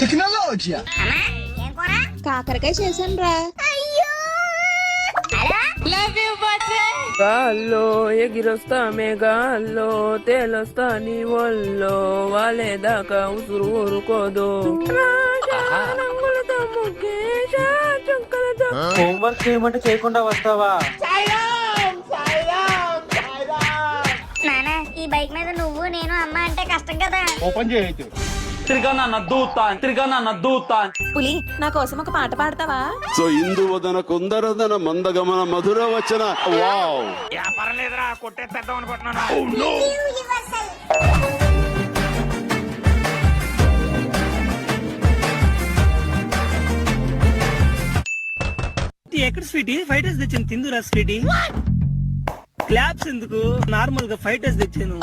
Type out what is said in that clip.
Technology కాకరకాయ చేశాను రా. గాల్లో ఎగిరొస్తామే గాల్లో తేలొస్తా నీ ఒళ్ళో వాలేదాకా ఉసురు ఊరుకోదు రంగులతో ముగ్గేశ చుక్కలతో. హోంవర్క్ చేయమంటే చేయకుండా వస్తావా? నానా ఈ బైక్ మీద నువ్వు నేను అమ్మ అంటే కష్టం కదా. ఓపెన్ చేయొచ్చు. పులి నా కోసం ఒక పాట పాడతావా? సో ఇందువదన కుందరదన మందగమన మధుర వచన వావ్. ఎక్కడ స్వీటీ ఫైటర్స్ తెచ్చాను తిందురా స్వీటీ. క్లాప్స్ ఎందుకు, నార్మల్ గా ఫైటర్స్ తెచ్చాను.